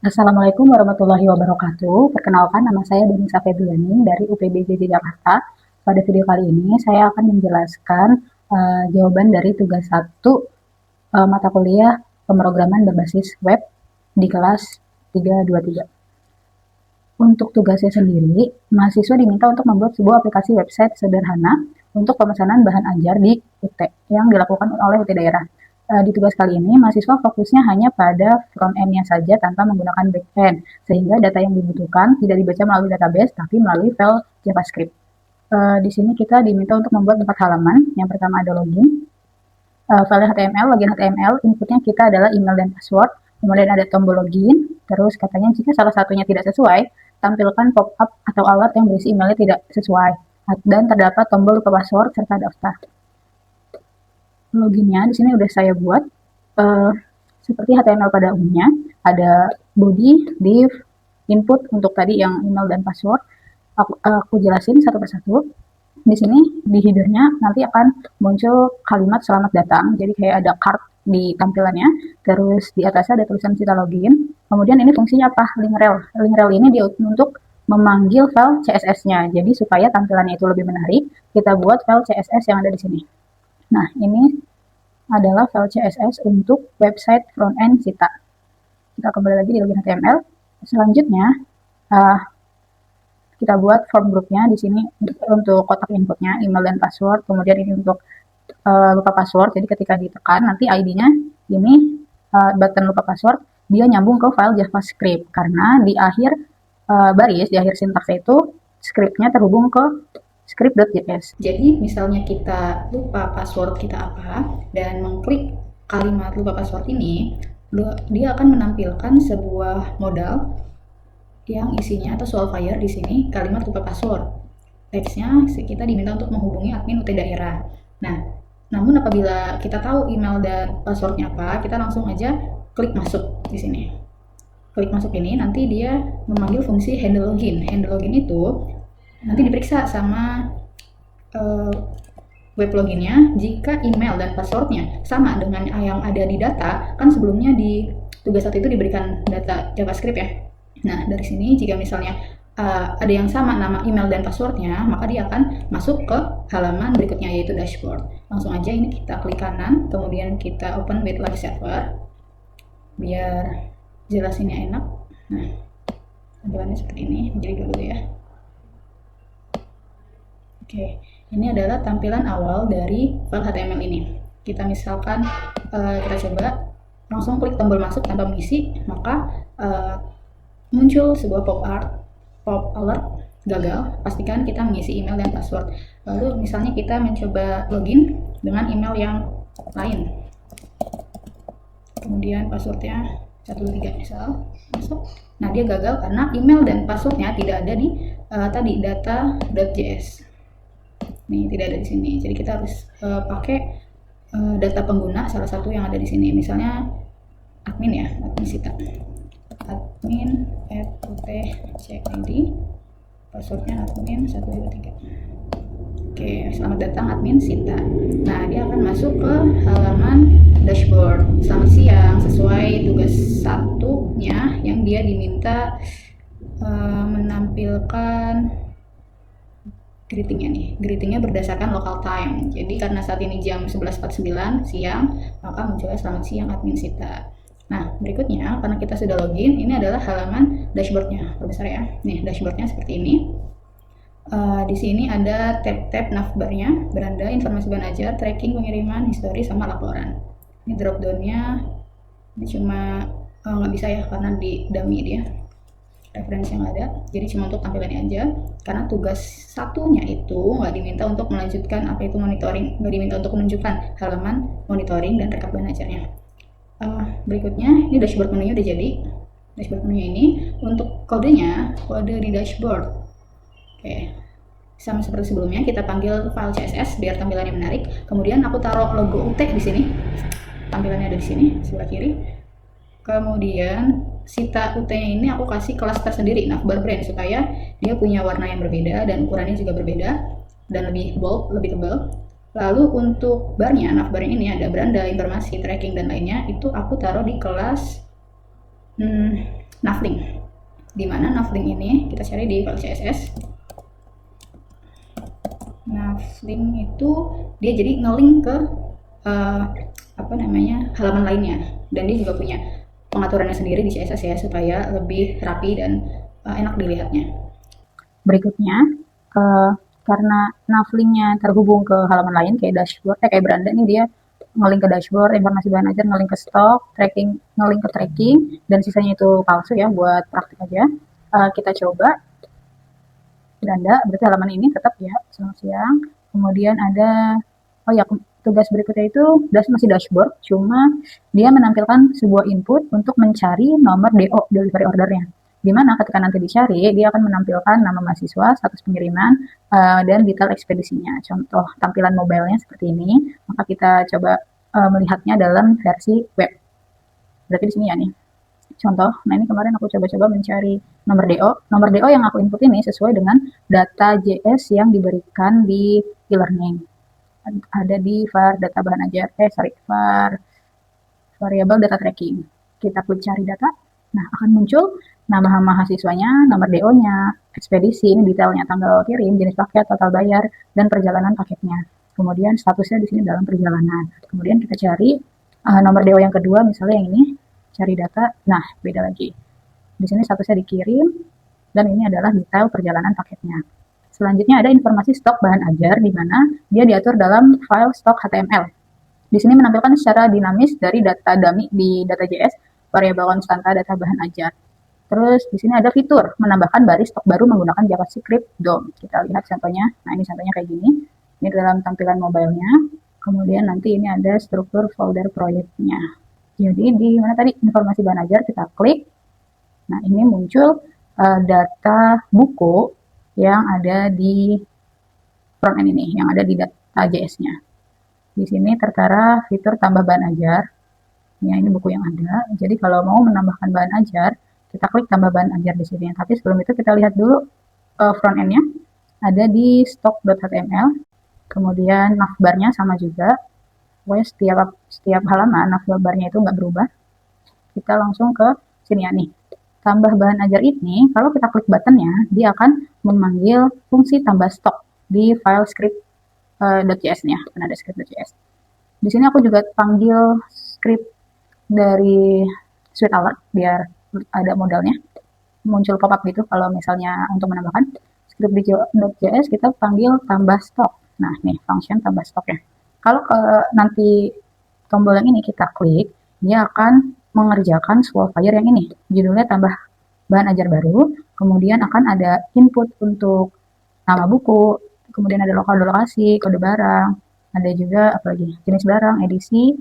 Assalamualaikum warahmatullahi wabarakatuh. Perkenalkan, nama saya Denisa Febriani dari UPBJJ Jakarta. Pada video kali ini saya akan menjelaskan jawaban dari tugas 1 mata kuliah pemrograman berbasis web di kelas 323. Untuk tugasnya sendiri, mahasiswa diminta untuk membuat sebuah aplikasi website sederhana untuk pemesanan bahan ajar di UT yang dilakukan oleh UT daerah. Di tugas kali ini, mahasiswa fokusnya hanya pada front end-nya saja tanpa menggunakan back end, sehingga data yang dibutuhkan tidak dibaca melalui database, tapi melalui file JavaScript. Di sini kita diminta untuk membuat 4 halaman. Yang pertama ada login, file HTML, login HTML, inputnya kita adalah email dan password, kemudian ada tombol login, terus katanya jika salah satunya tidak sesuai, tampilkan pop-up atau alert yang berisi emailnya tidak sesuai, dan terdapat tombol lupa password serta daftar. Loginnya di sini udah saya buat seperti HTML pada umumnya, ada body, div, input untuk tadi yang email dan password. Aku jelasin satu persatu. Di sini di headernya nanti akan muncul kalimat selamat datang, jadi kayak ada card di tampilannya, terus di atasnya ada tulisan kita login. Kemudian ini fungsinya apa? Link rel. Link rel ini untuk memanggil file CSS-nya. Jadi supaya tampilannya itu lebih menarik, kita buat file CSS yang ada di sini. Nah, ini adalah file CSS untuk website frontend Sita. Kita kembali lagi di login HTML. Selanjutnya, kita buat form groupnya di sini untuk kotak inputnya, email dan password. Kemudian ini untuk lupa password. Jadi ketika ditekan, nanti ID-nya ini button lupa password, dia nyambung ke file JavaScript. Karena di akhir baris, di akhir sintaksnya itu, script-nya terhubung ke script.js. Jadi misalnya kita lupa password kita apa dan mengklik kalimat lupa password ini, dia akan menampilkan sebuah modal yang isinya atau solver di sini kalimat lupa password. Teksnya kita diminta untuk menghubungi admin UT daerah. Nah, namun apabila kita tahu email dan passwordnya apa, kita langsung aja klik masuk di sini. Klik masuk ini nanti dia memanggil fungsi handle login. Handle login itu nanti diperiksa sama web loginnya. Jika email dan passwordnya sama dengan yang ada di data, kan sebelumnya di tugas 1 itu diberikan data JavaScript ya. Nah, dari sini jika misalnya ada yang sama nama email dan passwordnya, maka dia akan masuk ke halaman berikutnya, yaitu dashboard. Langsung aja ini kita klik kanan, kemudian kita open with live server biar jelasinnya enak. Nah, tampilannya seperti ini, jadi dulu ya. Oke, ini adalah tampilan awal dari file HTML ini. Kita misalkan kita coba langsung klik tombol masuk tanpa mengisi, maka muncul sebuah pop alert gagal. Pastikan kita mengisi email dan password. Lalu misalnya kita mencoba login dengan email yang lain, kemudian passwordnya 13 misal masuk. Nah, dia gagal karena email dan passwordnya tidak ada di tadi data.js. Nih, tidak ada di sini. Jadi kita harus pakai data pengguna salah satu yang ada di sini. Misalnya admin ya, admin Sita. Admin @ut.cid, passwordnya admin 123. Oke, selamat datang admin Sita. Nah, dia akan masuk ke halaman dashboard. Selamat siang, sesuai tugas 1-nya yang dia diminta menampilkan greetingnya nih. Greetingnya berdasarkan local time. Jadi karena saat ini jam 11.49 siang, maka munculnya selamat siang admin Sita. Nah, berikutnya karena kita sudah login, ini adalah halaman dashboardnya. Perbesar ya. Nih, dashboardnya seperti ini. Di sini ada tab-tab navbarnya, beranda, informasi bahan ajar, tracking, pengiriman, histori, sama laporan. Ini drop down-nya ini cuma nggak bisa ya karena di dummy dia referensi yang ada, jadi cuma untuk tampilannya aja. Karena tugas 1-nya itu nggak diminta untuk melanjutkan apa itu monitoring, nggak diminta untuk menunjukkan halaman monitoring dan rekap bahan ajarnya. Berikutnya ini dashboard menunya udah jadi. Dashboard menunya ini untuk kodenya, kode di dashboard. Oke, sama seperti sebelumnya, kita panggil file CSS biar tampilannya menarik. Kemudian aku taruh logo UT di sini. Tampilannya ada di sini sebelah kiri. Kemudian Sita UT-nya ini aku kasih kelas tersendiri, navbar brand, supaya dia punya warna yang berbeda dan ukurannya juga berbeda dan lebih bold, lebih tebal. Lalu untuk barnya, navbar ini ada beranda, informasi, tracking dan lainnya, itu aku taruh di kelas Navlink. Di mana Navlink ini kita cari di file CSS. Navlink itu dia jadi nge-link ke halaman lainnya, dan dia juga punya pengaturannya sendiri di CSS ya, supaya lebih rapi dan enak dilihatnya. Berikutnya, karena Navlink-nya terhubung ke halaman lain kayak dashboard, kayak beranda nih, dia nge-link ke dashboard, informasi bahan ajar, nge-link ke stok, tracking, nge-link ke tracking, dan sisanya itu palsu ya, buat praktik aja. Kita coba beranda, berarti halaman ini tetap ya, selamat siang. Kemudian ada, oh ya, tugas berikutnya itu masih dashboard, cuma dia menampilkan sebuah input untuk mencari nomor DO, delivery ordernya. Dimana ketika nanti dicari, dia akan menampilkan nama mahasiswa, status pengiriman, dan detail ekspedisinya. Contoh tampilan mobilenya seperti ini, maka kita coba melihatnya dalam versi web. Berarti di sini ya nih. Contoh, nah ini kemarin aku coba-coba mencari nomor DO. Nomor DO yang aku input ini sesuai dengan data JS yang diberikan di e-learning. Ada di var data bahan ajar, var variabel data tracking. Kita klik cari data, nah akan muncul nama mahasiswanya, nomor DO-nya, ekspedisi, ini detailnya, tanggal kirim, jenis paket, total bayar, dan perjalanan paketnya. Kemudian statusnya di sini dalam perjalanan. Kemudian kita cari nomor DO yang kedua, misalnya yang ini, cari data, nah beda lagi. Di sini statusnya dikirim, dan ini adalah detail perjalanan paketnya. Selanjutnya ada informasi stok bahan ajar, di mana dia diatur dalam file stok HTML. Di sini menampilkan secara dinamis dari data dummy di data.js, variabel konstanta data bahan ajar. Terus di sini ada fitur menambahkan baris stok baru menggunakan JavaScript DOM. Kita lihat contohnya. Nah, ini contohnya kayak gini. Ini dalam tampilan mobilenya. Kemudian nanti ini ada struktur folder proyeknya. Jadi di mana tadi informasi bahan ajar, kita klik. Nah, ini muncul data buku yang ada di frontend ini, yang ada di data.js-nya. Di sini tertera fitur tambah bahan ajar. Ya, ini buku yang ada. Jadi kalau mau menambahkan bahan ajar, kita klik tambah bahan ajar di sini. Tapi sebelum itu kita lihat dulu front-end-nya. Ada di stock.html. Kemudian navbarnya sama juga. Pokoknya setiap halaman navbarnya itu nggak berubah. Kita langsung ke sini ya nih. Tambah bahan ajar ini, kalau kita klik buttonnya, dia akan memanggil fungsi tambah stok di file script.js-nya. Kan ada script.js. Di sini aku juga panggil script dari Sweet Alert biar ada modalnya, muncul pop-up gitu kalau misalnya untuk menambahkan. Script di .js kita panggil tambah stok. Nah, nih function tambah stok ya. Kalau nanti tombol yang ini kita klik, dia akan mengerjakan swap fire yang ini. Judulnya tambah bahan ajar baru, kemudian akan ada input untuk nama buku, kemudian ada lokal lokasi, kode barang, ada juga apalagi jenis barang, edisi,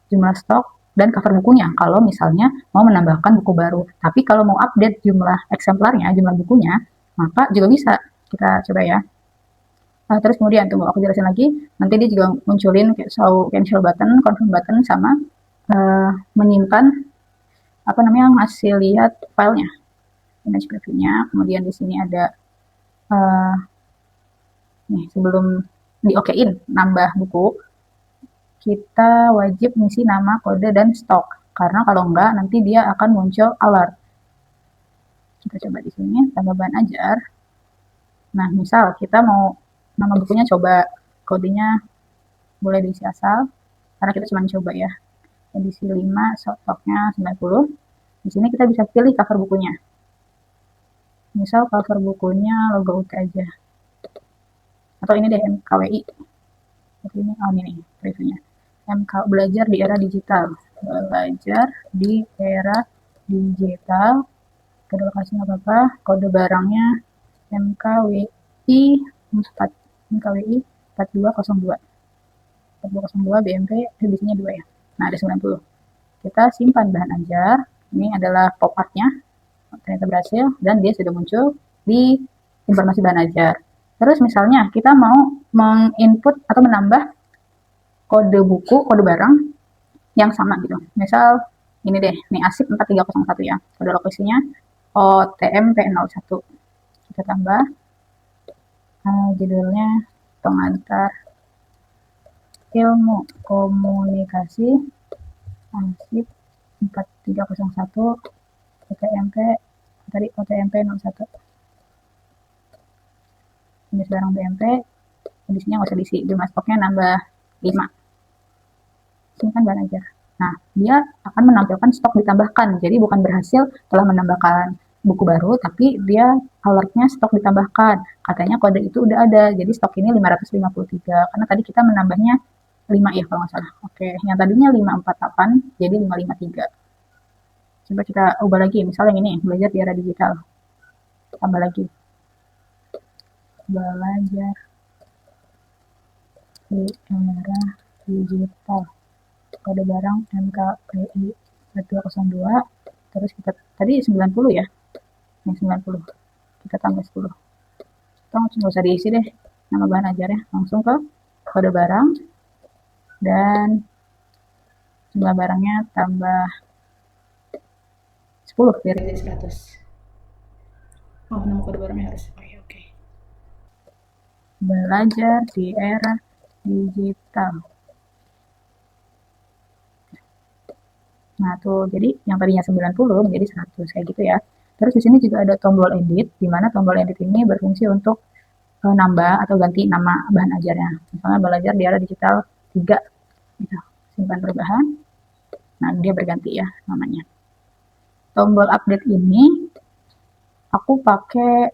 jumlah stok, dan cover bukunya kalau misalnya mau menambahkan buku baru. Tapi kalau mau update jumlah eksemplarnya, jumlah bukunya, maka juga bisa. Kita coba ya. Terus kemudian tunggu aku jelasin lagi. Nanti dia juga munculin kayak show cancel button, confirm button, sama menyimpan hasil lihat filenya, image previewnya. Kemudian di sini ada nih sebelum di-okein nambah buku, kita wajib ngisi nama, kode, dan stok. Karena kalau enggak, nanti dia akan muncul alert. Kita coba di sini, tambah bahan ajar. Nah, misal kita mau nama bukunya, coba kodenya boleh diisi asal. Karena kita cuma coba ya. Edisi 5, stoknya 90. Di sini kita bisa pilih cover bukunya. Misal cover bukunya logo UT aja. Atau ini deh, MKWI. Ini, ini previewnya. MK belajar di era digital. Belajar di era digital. Kode lokasi nggak apa-apa. Kode barangnya MKWI 4202. 4202 BMP, edisinya 2 ya. Nah, ada 90. Kita simpan bahan ajar. Ini adalah pop art-nya. Ternyata berhasil, dan dia sudah muncul di informasi bahan ajar. Terus misalnya kita mau menginput atau menambah kode buku, kode barang yang sama gitu. Misal ini deh, nih ASIP 4301 ya. Kode lokasinya OTMP01. Kita tambah judulnya pengantar ilmu komunikasi ASIP 4301 OTMP tadi OTMP 01. Jenis barang BMP, kondisinya nggak usah diisi, jumlah stoknya nambah 5. Simpan bahan ajar. Nah, dia akan menampilkan stok ditambahkan. Jadi bukan berhasil telah menambahkan buku baru, tapi dia alertnya stok ditambahkan. Katanya kode itu udah ada, jadi stok ini 553. Karena tadi kita menambahnya 5 ya kalau nggak salah. Oke, yang tadinya 548 jadi 553. Coba kita ubah lagi, misalnya yang ini, belajar di era digital. Tambah lagi. Belajar di era digital. Kode barang MKPI 202. Terus kita tadi 90 ya. Yang 90. Kita tambah 10. Nggak usah diisi deh nama bahan ajarnya, langsung ke kode barang dan jumlah barangnya tambah 10 biar jadi 100. Oh, nama kode barangnya harus oke. Belajar di era digital. Nah, tuh jadi yang tadinya 90 menjadi 100 kayak gitu ya. Terus di sini juga ada tombol edit, di mana tombol edit ini berfungsi untuk nambah atau ganti nama bahan ajarnya. Misalnya belajar di era digital 3 gitu. Simpan perubahan. Nah, dia berganti ya namanya. Tombol update ini aku pakai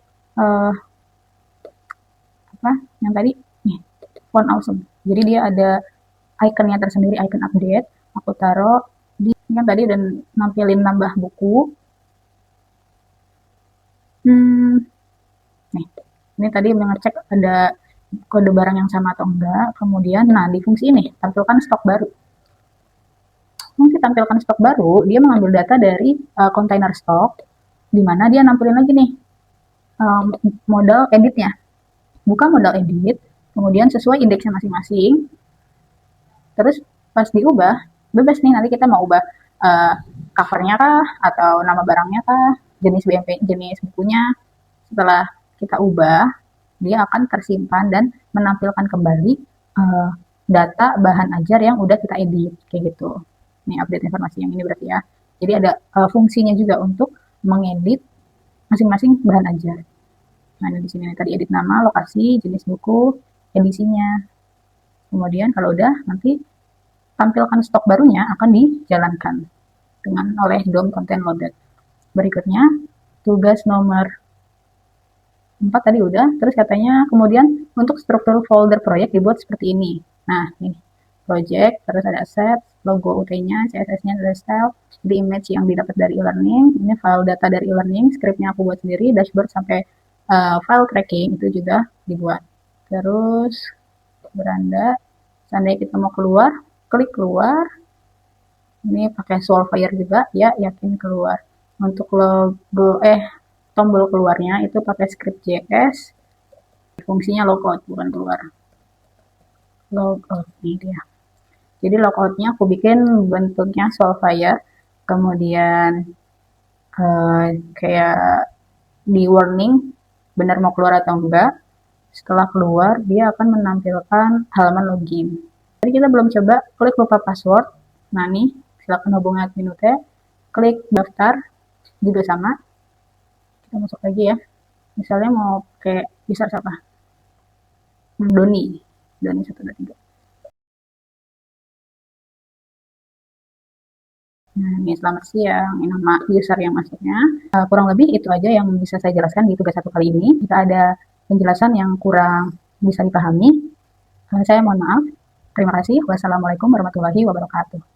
yang tadi nih, font awesome. Jadi dia ada ikonnya tersendiri, icon update. Aku taruh di yang tadi dan nampilin nambah buku. Nih, ini tadi mengecek ada kode barang yang sama atau enggak. Kemudian, nah di fungsi ini tampilkan stok baru. Fungsi tampilkan stok baru, dia mengambil data dari kontainer stok, di mana dia nampilin lagi nih modal editnya. Buka modal edit, kemudian sesuai indeksnya masing-masing. Terus pas diubah, bebas nih nanti kita mau ubah covernya kah, atau nama barangnya kah, jenis BMP, jenis bukunya. Setelah kita ubah, dia akan tersimpan dan menampilkan kembali data bahan ajar yang udah kita edit kayak gitu. Ini update informasi yang ini berarti ya. Jadi ada fungsinya juga untuk mengedit masing-masing bahan ajar. Nah, di sini tadi edit nama, lokasi, jenis buku, edisinya. Kemudian kalau udah nanti tampilkan stok barunya akan dijalankan dengan oleh DOM content loaded. Berikutnya tugas nomor 4 tadi udah, terus katanya kemudian untuk struktur folder proyek dibuat seperti ini. Nah, nih, project, terus ada asset, logo UT-nya, CSS-nya, ada style, di image yang didapat dari e-learning, ini file data dari e-learning, scriptnya aku buat sendiri, dashboard sampai file tracking itu juga dibuat. Terus beranda, seandainya kita mau keluar, klik keluar, ini pakai Solvire juga, ya yakin keluar. Untuk logo, tombol keluarnya itu pakai script.js, fungsinya logout bukan keluar. Logout ini dia. Jadi logoutnya aku bikin bentuknya Solvire, kemudian kayak di warning benar mau keluar atau enggak. Setelah keluar dia akan menampilkan halaman login. Jadi kita belum coba, klik lupa password. Nah nih, silakan hubungi admin UT, klik daftar juga sama. Kita masuk lagi ya. Misalnya mau kayak bisa siapa? Doni 123. Nah, ini selamat siang, ini nama user yang masuknya. Kurang lebih itu aja yang bisa saya jelaskan di tugas 1 kali ini. Jika ada penjelasan yang kurang bisa dipahami, saya mohon maaf. Terima kasih. Wassalamualaikum warahmatullahi wabarakatuh.